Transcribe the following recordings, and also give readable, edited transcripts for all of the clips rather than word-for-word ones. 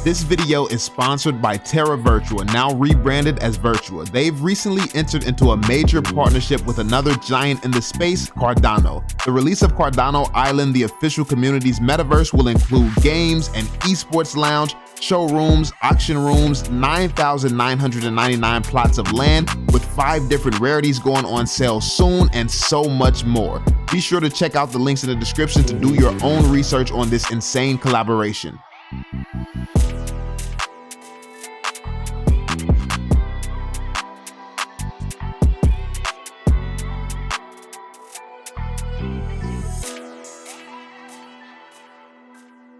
This video is sponsored by Terra Virtua, now rebranded as Virtua. They've recently entered into a major partnership with another giant in the space, Cardano. The release of Cardano Island, the official community's metaverse, will include games, an esports lounge, showrooms, auction rooms, 9,999 plots of land with 5 different rarities going on sale soon, and so much more. Be sure to check out the links in the description to do your own research on this insane collaboration.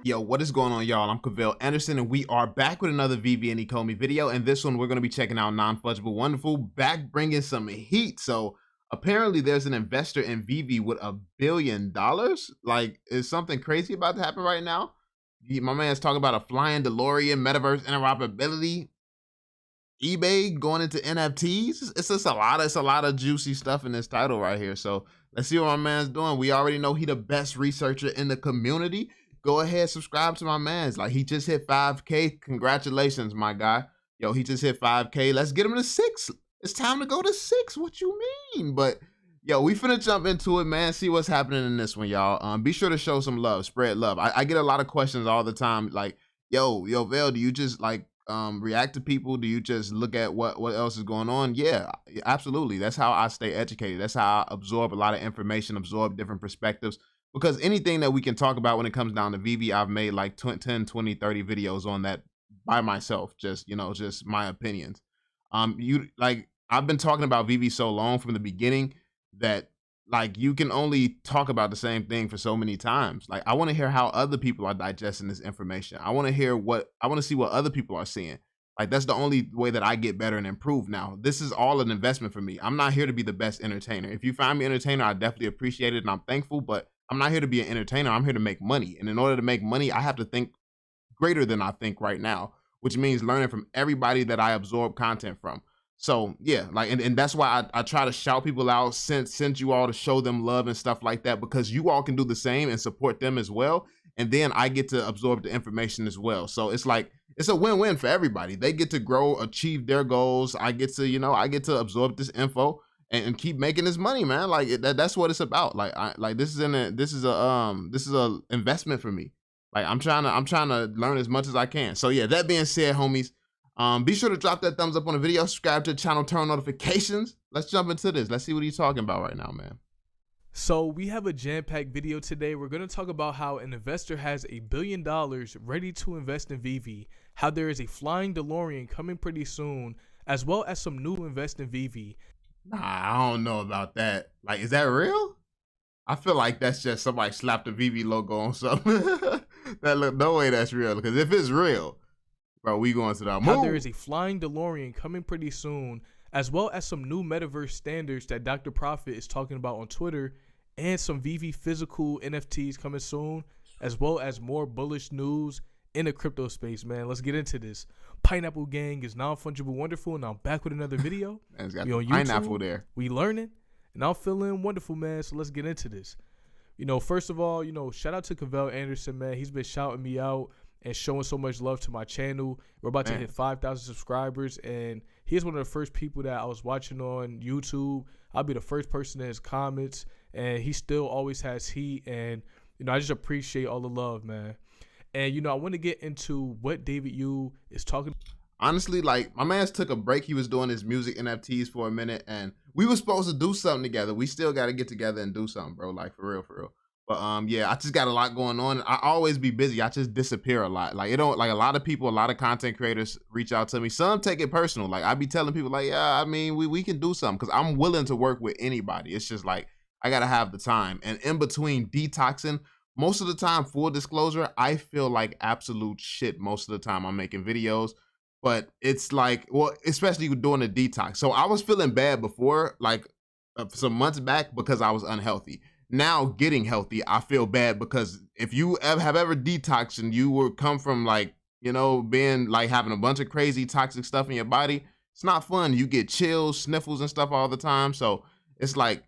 Yo, what is going on, y'all? I'm Cavell Anderson, and we are back with another Veve and Ecomi video. And this one, we're going to be checking out Non-Fungible Wonderful, back bringing some heat. So apparently there's an investor in Veve with $1 billion. Like, is something crazy about to happen right now? My man's talking about a flying DeLorean, metaverse interoperability, eBay going into NFTs. It's just a lot of juicy stuff in this title right here. So let's see what my man's doing. We already know he the best researcher in the community. Go ahead, subscribe to my man's. Like, he just hit 5K. Congratulations, my guy. Yo, he just hit 5K. Let's get him to 6. It's time to go to 6. What you mean? But yo, we finna jump into it, man. See what's happening in this one, y'all. Be sure to show some love, spread love. I get a lot of questions all the time, like, yo, Vel, do you just like react to people? Do you just look at what else is going on? Yeah, absolutely. That's how I stay educated. That's how I absorb a lot of information, absorb different perspectives. Because anything that we can talk about when it comes down to Veve, I've made like 10, 20, 30 videos on that by myself, just, you know, just my opinions. I've been talking about Veve so long from the beginning that like you can only talk about the same thing for so many times. Like, I want to hear how other people are digesting this information. I want to see what other people are seeing. Like, that's the only way that I get better and improve. Now, this is all an investment for me. I'm not here to be the best entertainer. If you find me entertainer, I definitely appreciate it and I'm thankful, but I'm not here to be an entertainer. I'm here to make money. And in order to make money, I have to think greater than I think right now, which means learning from everybody that I absorb content from. So yeah, like, and that's why I try to shout people out, send you all to show them love and stuff like that, because you all can do the same and support them as well. And then I get to absorb the information as well. So it's like, it's a win-win for everybody. They get to grow, achieve their goals. I get to, you know, I get to absorb this info and keep making this money, man. Like that's what it's about. Like this is a investment for me. Like I'm trying to learn as much as I can. So yeah, that being said, homies, be sure to drop that thumbs up on the video, subscribe to the channel, turn on notifications. Let's jump into this. Let's see what he's talking about right now, man. So we have a jam-packed video today. We're going to talk about how an investor has $1 billion ready to invest in Veve, how there is a flying DeLorean coming pretty soon, as well as some new invest in Veve. Nah, I don't know about that. Like, is that real? I feel like that's just somebody slapped the Veve logo on something. No way that's real. Because if it's real, bro, we going to that move. How there is a flying DeLorean coming pretty soon, as well as some new metaverse standards that Dr. Profit is talking about on Twitter, and some Veve physical NFTs coming soon, as well as more bullish news in the crypto space, man. Let's get into this. Pineapple Gang is Non-Fungible Wonderful, and I'm back with another video. Man's got the pineapple there. We learning, and I'm feeling wonderful, man. So let's get into this. You know, first of all, you know, shout out to Cavell Anderson, man. He's been shouting me out and showing so much love to my channel. We're about to hit 5,000 subscribers, and he's one of the first people that I was watching on YouTube. I'll be the first person in his comments, and he still always has heat, and, you know, I just appreciate all the love, man. And, you know, I want to get into what David Yu is talking about. Honestly, like, my man's took a break. He was doing his music NFTs for a minute, and we were supposed to do something together. We still got to get together and do something, bro. Like, for real, for real. But yeah, I just got a lot going on. I always be busy. I just disappear a lot. Like, it don't, like, a lot of people, a lot of content creators reach out to me. Some take it personal. Like, I be telling people, like, yeah, I mean, we can do something, because I'm willing to work with anybody. It's just like, I got to have the time. And in between detoxing, most of the time, full disclosure, I feel like absolute shit most of the time I'm making videos. But it's like, well, especially doing a detox. So I was feeling bad before, like some months back, because I was unhealthy. Now getting healthy, I feel bad, because if you have ever detoxed and you were come from, like, you know, being like having a bunch of crazy toxic stuff in your body, it's not fun. You get chills, sniffles and stuff all the time. So it's like,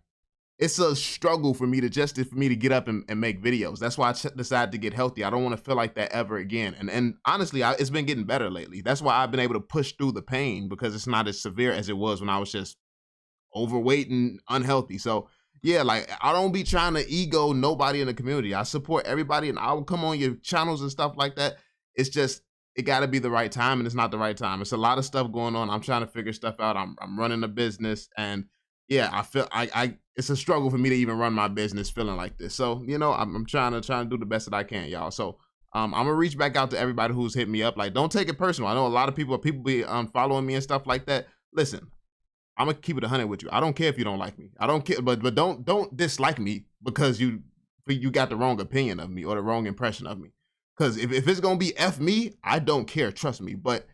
it's a struggle for me to get up and make videos. That's why I decided to get healthy. I don't want to feel like that ever again. And honestly, it's been getting better lately. That's why I've been able to push through the pain, because it's not as severe as it was when I was just overweight and unhealthy. So yeah, like, I don't be trying to ego nobody in the community. I support everybody, and I will come on your channels and stuff like that. It's just, it got to be the right time, and it's not the right time. It's a lot of stuff going on. I'm trying to figure stuff out. I'm running a business, and yeah, I feel it's a struggle for me to even run my business feeling like this. So, you know, I'm trying to do the best that I can, y'all. So I'm gonna reach back out to everybody who's hit me up. Like, don't take it personal. I know a lot of people be following me and stuff like that. Listen, I'm gonna keep it 100 with you. I don't care if you don't like me. I don't care, but don't dislike me because you got the wrong opinion of me or the wrong impression of me. Because if it's gonna be F me, I don't care. Trust me. But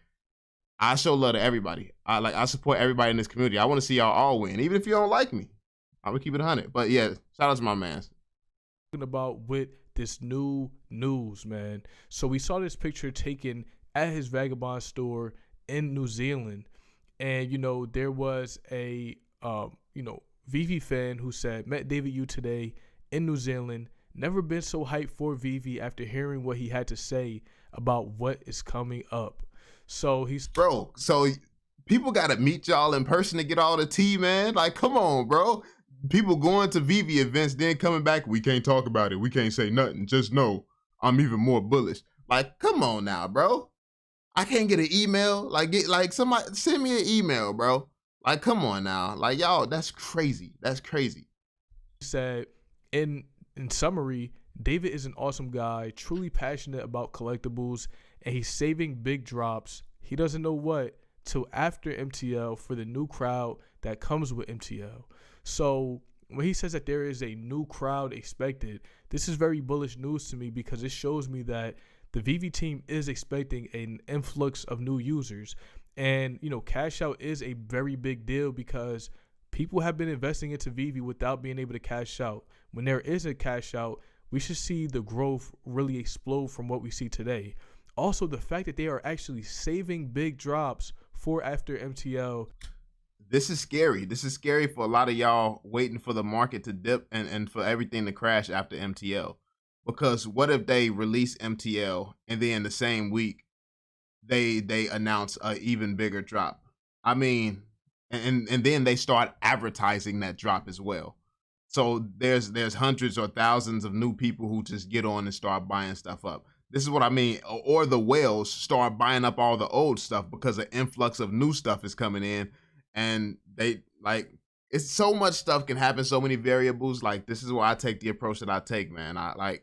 I show love to everybody. I support everybody in this community. I want to see y'all all win, even if you don't like me. I'm gonna keep it 100. But yeah, shout out to my mans. Talking about with this new news, man. So we saw this picture taken at his Vagabond store in New Zealand. And, you know, there was a, Veve fan who said, met David Yu today in New Zealand. Never been so hyped for Veve after hearing what he had to say about what is coming up. So Bro, so people got to meet y'all in person to get all the tea, man. Like, come on, bro. People going to Veve events, then coming back, we can't talk about it. We can't say nothing. Just know I'm even more bullish. Like, come on now, bro. I can't get an email. Like somebody send me an email, bro. Like, come on now. Like, y'all, that's crazy. That's crazy. Said in summary, David is an awesome guy, truly passionate about collectibles, and he's saving big drops. He doesn't know what till after MTL for the new crowd that comes with MTL. So when he says that there is a new crowd expected, this is very bullish news to me, because it shows me that the Veve team is expecting an influx of new users. And, you know, Cashout is a very big deal because people have been investing into Veve without being able to cash out. When there is a cash out, we should see the growth really explode from what we see today. Also, the fact that they are actually saving big drops for after MTL. This is scary. This is scary for a lot of y'all waiting for the market to dip and for everything to crash after MTL. Because what if they release MTL and then the same week they announce an even bigger drop? I mean, and then they start advertising that drop as well. So there's hundreds or thousands of new people who just get on and start buying stuff up. This is what I mean. Or the whales start buying up all the old stuff because an influx of new stuff is coming in, and they like, it's so much stuff can happen, so many variables. Like, this is why I take the approach that I take, man. I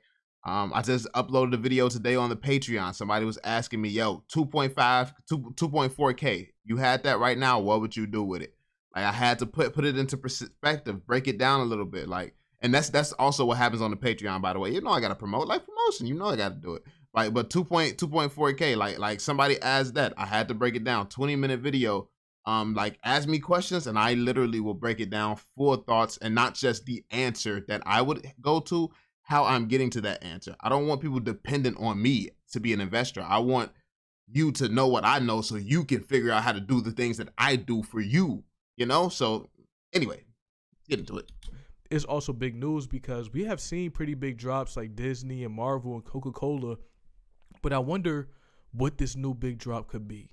just uploaded a video today on the Patreon. Somebody was asking me, yo, 2.4K. You had that right now. What would you do with it? Like, I had to put it into perspective, break it down a little bit. Like, and that's also what happens on the Patreon, by the way. You know, I got to promote, like promotion. You know, I got to do it. Like, but 2.4K, like somebody asked that. I had to break it down. 20-minute video. Like, ask me questions and I literally will break it down, full thoughts, and not just the answer that I would go to, how I'm getting to that answer. I don't want people dependent on me to be an investor. I want you to know what I know so you can figure out how to do the things that I do for you, you know? So anyway, get into it. It's also big news because we have seen pretty big drops like Disney and Marvel and Coca-Cola, but I wonder what this new big drop could be.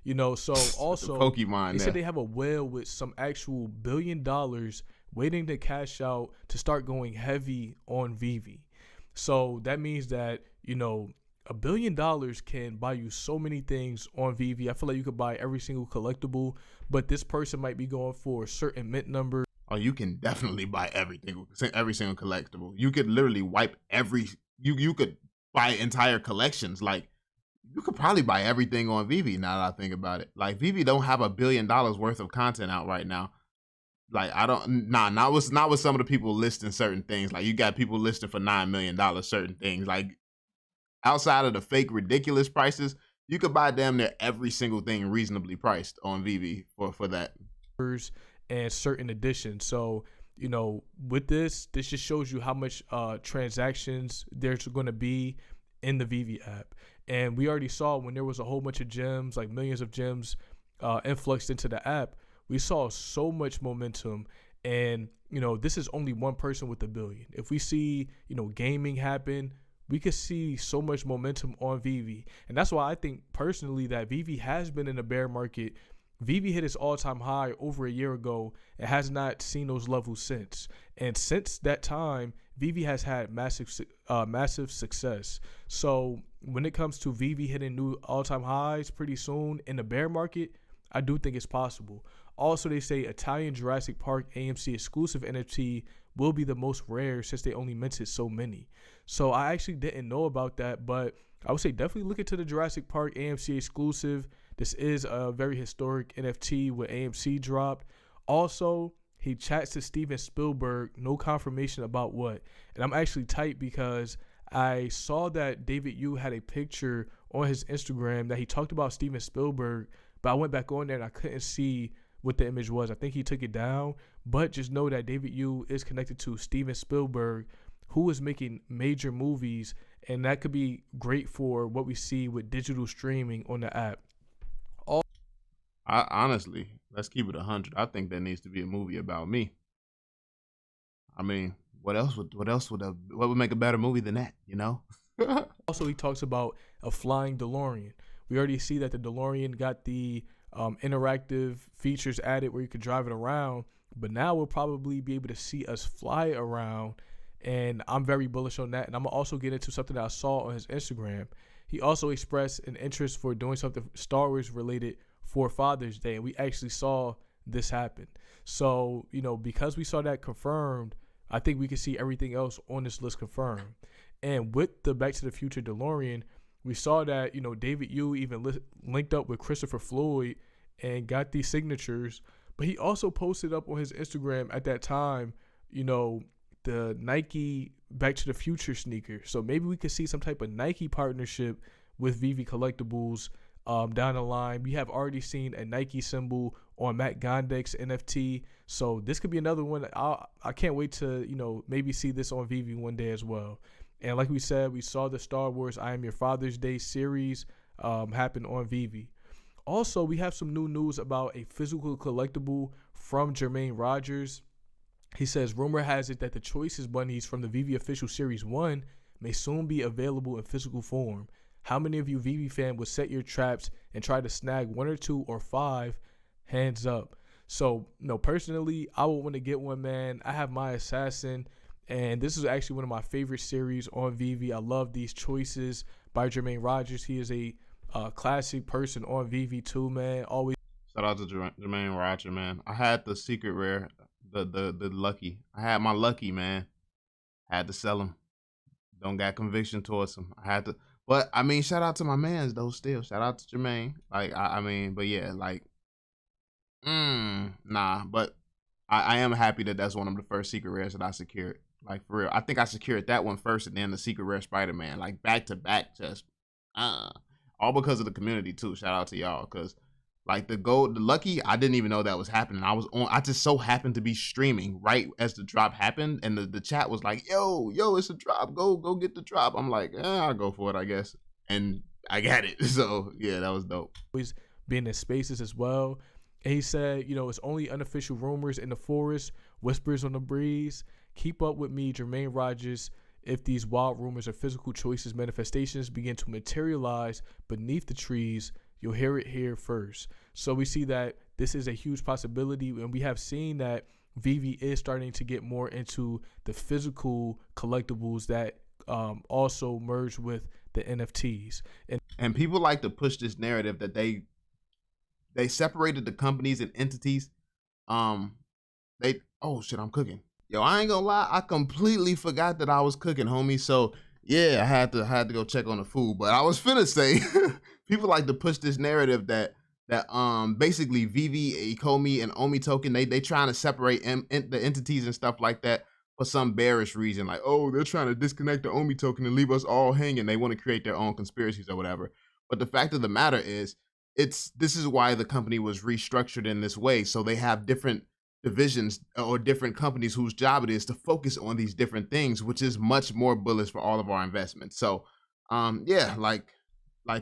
You know, so also Pokemon, they said they have a whale with some actual $1 billion waiting to cash out to start going heavy on Veve. So that means that, you know, $1 billion can buy you so many things on Veve. I feel like you could buy every single collectible, but this person might be going for a certain mint number. Oh, you can definitely buy everything, every single collectible. You could literally wipe you could buy entire collections. Like, you could probably buy everything on Veve now that I think about it. Like, Veve don't have $1 billion worth of content out right now. Like, I don't, not with some of the people listing certain things. Like, you got people listing for $9 million certain things. Like, outside of the fake ridiculous prices, you could buy damn near every single thing reasonably priced on Veve for that. And certain editions. So, you know, with this just shows you how much transactions there's going to be in the Veve app. And we already saw when there was a whole bunch of gems, like millions of gems influxed into the app, we saw so much momentum. And, this is only one person with a billion. If we see, gaming happen, we could see so much momentum on Veve. And that's why I think personally that Veve has been in a bear market. Veve hit its all-time high over a year ago and has not seen those levels since. And since that time, Veve has had massive success. So when it comes to Veve hitting new all-time highs pretty soon in the bear market, I do think it's possible. Also, they say Italian Jurassic Park AMC exclusive NFT will be the most rare since they only minted so many. So I actually didn't know about that, but I would say definitely look into the Jurassic Park AMC exclusive. This is a very historic NFT with AMC dropped. Also, he chats to Steven Spielberg, no confirmation about what. And I'm actually tight because I saw that David Yu had a picture on his Instagram that he talked about Steven Spielberg, but I went back on there and I couldn't see what the image was. I think he took it down, but just know that David Yu is connected to Steven Spielberg, who is making major movies, and that could be great for what we see with digital streaming on the app. I honestly, let's keep it 100. I think there needs to be a movie about me. I mean, what would make a better movie than that, you know? Also, he talks about a flying DeLorean. We already see that the DeLorean got the interactive features added where you could drive it around, but now we'll probably be able to see us fly around, and I'm very bullish on that. And I'm gonna also get into something that I saw on his Instagram. He also expressed an interest for doing something Star Wars related for Father's Day, and we actually saw this happen. So, because we saw that confirmed, I think we can see everything else on this list confirmed. And with the Back to the Future DeLorean, we saw that, David Yu even linked up with Christopher Floyd and got these signatures. But he also posted up on his Instagram at that time, the Nike Back to the Future sneaker. So maybe we could see some type of Nike partnership with Veve Collectibles down the line. We have already seen a Nike symbol on Matt Gondek's NFT. So this could be another one. I can't wait to, maybe see this on Veve one day as well. And like we said, we saw the Star Wars I Am Your Father's Day series happen on Veve. Also, we have some new news about a physical collectible from Jermaine Rogers. He says, rumor has it that the Choices bunnies from the Veve official series 1 may soon be available in physical form. How many of you Veve fan would set your traps and try to snag 1 or 2 or 5? Hands up. So, personally, I would want to get one, man. I have my Assassin, and this is actually one of my favorite series on Veve. I love these Choices by Jermaine Rogers. He is a classic person on Veve too, man. Always. Shout out to Jermaine Rogers, man. I had the secret rare, the lucky. I had my lucky, man. Had to sell him. Don't got conviction towards him. I had to. But I mean, shout out to my mans though. Still, shout out to Jermaine. Like I mean, but yeah, like, nah. But I am happy that that's one of the first secret rares that I secured. Like for real, I think I secured that one first, and then the secret rare Spider-Man, like back to back, just all because of the community too. Shout out to y'all, cause like the lucky, I didn't even know that was happening. I just so happened to be streaming right as the drop happened, and the chat was like, yo, it's a drop, go get the drop. I'm like, I'll go for it, I guess, and I got it. So yeah, that was dope. Always being in spaces as well. And he said, it's only unofficial rumors in the forest, whispers on the breeze. Keep up with me, Jermaine Rogers. If these wild rumors or physical choices manifestations begin to materialize beneath the trees, you'll hear it here first. So we see that this is a huge possibility, and we have seen that Veve is starting to get more into the physical collectibles that also merge with the NFTs. And people like to push this narrative that they separated the companies and entities. Oh shit, I'm cooking. Yo, I ain't gonna lie, I completely forgot that I was cooking, homie. So yeah, I had to go check on the food. But I was finna say, people like to push this narrative that basically Veve, Ecomi, and Omi token, they trying to separate the entities and stuff like that for some bearish reason. Like, oh, they're trying to disconnect the Omi token and leave us all hanging. They want to create their own conspiracies or whatever. But the fact of the matter is, this is why the company was restructured in this way. So they have different divisions or different companies whose job it is to focus on these different things, which is much more bullish for all of our investments. So yeah, like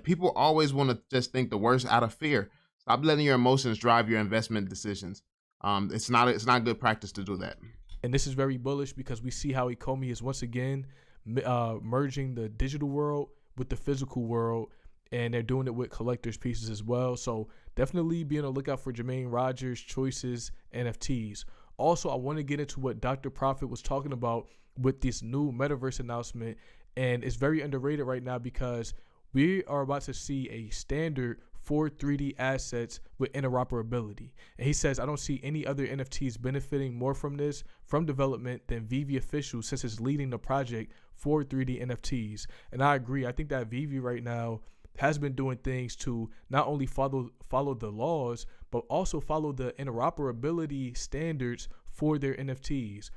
people always want to just think the worst out of fear. Stop letting your emotions drive your investment decisions. It's not good practice to do that. And this is very bullish because we see how Ecomi is once again merging the digital world with the physical world, and they're doing it with collector's pieces as well. So definitely be on the lookout for Jermaine Rogers Choices NFTs. Also, I want to get into what Dr. Profit was talking about with this new Metaverse announcement, and it's very underrated right now because we are about to see a standard for 3D assets with interoperability. And he says, I don't see any other NFTs benefiting more from this from development than Veve Official, since it's leading the project for 3D NFTs. And I agree. I think that Veve right now has been doing things to not only follow the laws, but also follow the interoperability standards for their NFTs.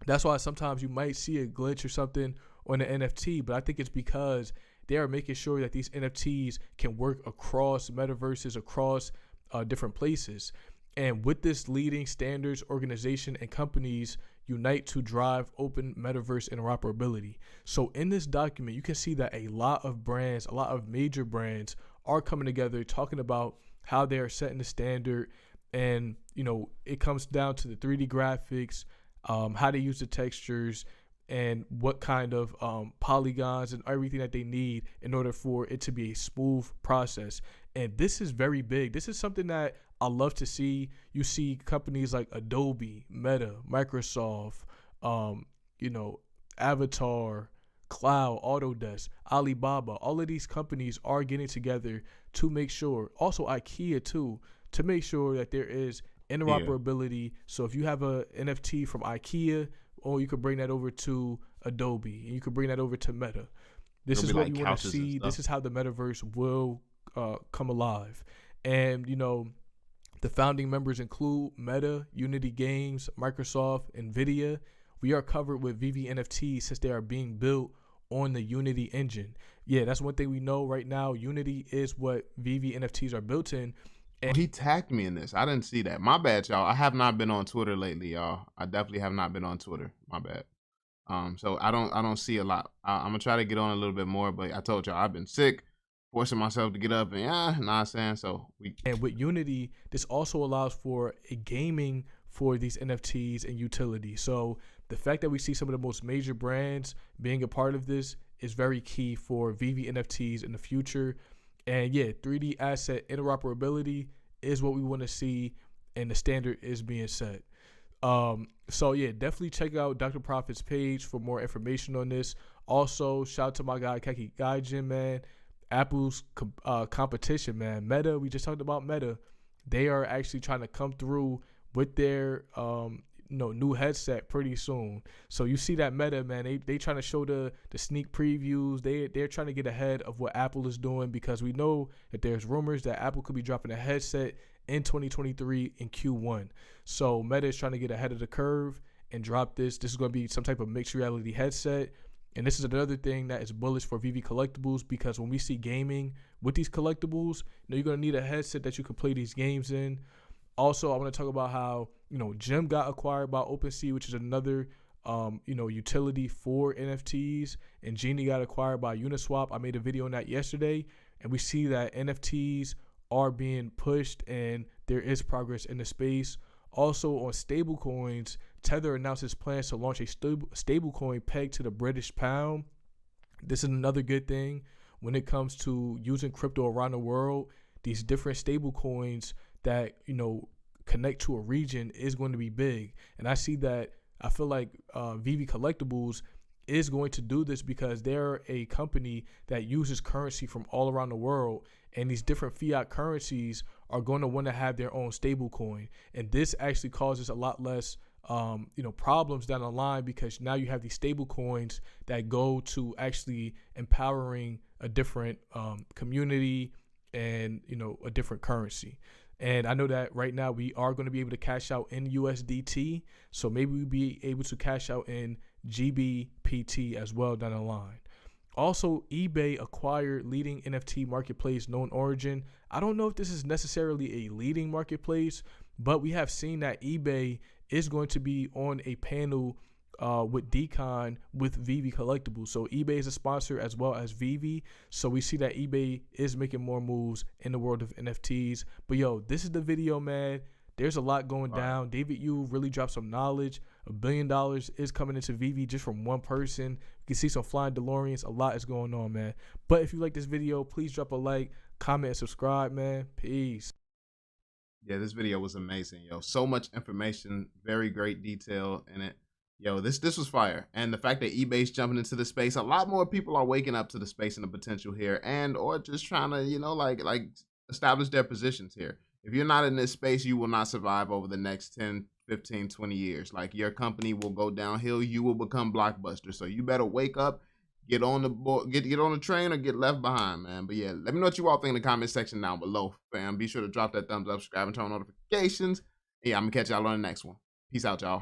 That's why sometimes you might see a glitch or something on an NFT, but I think it's because they are making sure that these NFTs can work across metaverses, across different places. And with this leading standards organization and companies unite to drive open metaverse interoperability. So in this document, you can see that a lot of brands, a lot of major brands are coming together talking about how they are setting the standard. And, you know, it comes down to the 3D graphics, how they use the textures, and what kind of polygons and everything that they need in order for it to be a smooth process. And this is very big. This is something that I love to see. You see companies like Adobe, Meta, Microsoft, you know, Avatar, Cloud, Autodesk, Alibaba. All of these companies are getting together to make sure, also IKEA too, to make sure that there is interoperability. Yeah. So if you have a NFT from IKEA, or you could bring that over to Adobe, and you could bring that over to Meta. This is what you want to see. This is how the metaverse will come alive. And, you know, the founding members include Meta, Unity Games, Microsoft, NVIDIA. We are covered with Veve NFTs since they are being built on the Unity engine. Yeah, that's one thing we know right now. Unity is what Veve NFTs are built in. And he tagged me in this. I didn't see that. My bad, y'all. I have not been on Twitter lately, y'all. I definitely have not been on Twitter. My bad. So I don't see a lot. I'm gonna try to get on a little bit more, but I told y'all I've been sick, forcing myself to get up, and not saying so. And with Unity, this also allows for a gaming for these NFTs and utility. So the fact that we see some of the most major brands being a part of this is very key for Veve NFTs in the future. And yeah, 3D asset interoperability is what we want to see, and the standard is being set. So yeah, definitely check out Dr. Profit's page for more information on this. Also, shout out to my guy Keki Gaijin, man. Apple's competition, man. Meta, we just talked about Meta. They are actually trying to come through with their new headset pretty soon. So you see that Meta, man, they trying to show the sneak previews. They're trying to get ahead of what Apple is doing, because we know that there's rumors that Apple could be dropping a headset in 2023 in Q1. So Meta is trying to get ahead of the curve and drop this. This is going to be some type of mixed reality headset. And this is another thing that is bullish for Veve collectibles, because when we see gaming with these collectibles, you're going to need a headset that you can play these games in. Also, I want to talk about how, Gem got acquired by OpenSea, which is another, utility for NFTs, and Genie got acquired by Uniswap. I made a video on that yesterday, and we see that NFTs are being pushed and there is progress in the space. Also, on stablecoins, Tether announces plans to launch a stablecoin pegged to the British pound. This is another good thing when it comes to using crypto around the world. These different stablecoins that connect to a region is going to be big, and I feel like Veve Collectibles is going to do this because they're a company that uses currency from all around the world, and these different fiat currencies are going to want to have their own stable coin, and this actually causes a lot less problems down the line, because now you have these stable coins that go to actually empowering a different community and a different currency. And I know that right now we are going to be able to cash out in USDT, so maybe we'll be able to cash out in GBPT as well down the line. Also, eBay acquired leading NFT marketplace Known Origin. I don't know if this is necessarily a leading marketplace, but we have seen that eBay is going to be on a panel with Decon with Veve Collectibles. So eBay is a sponsor as well as Veve. So we see that eBay is making more moves in the world of NFTs. But yo, this is the video, man. There's a lot going All right. down. David Yu really dropped some knowledge. $1 billion is coming into VV just from one person. You can see some flying DeLoreans. A lot is going on, man. But if you like this video, please drop a like, comment, and subscribe, man. Peace. Yeah, this video was amazing, yo. So much information, very great detail in it. Yo, this was fire. And the fact that eBay's jumping into the space, a lot more people are waking up to the space and the potential here, and or just trying to, you know, like establish their positions here. If you're not in this space, you will not survive over the next 10, 15, 20 years. Like, your company will go downhill, you will become blockbuster. So you better wake up, get on the board, get on the train, or get left behind, man. But yeah, let me know what you all think in the comment section down below, fam. Be sure to drop that thumbs up, subscribe, and turn on notifications. Yeah, I'm gonna catch y'all on the next one. Peace out, y'all.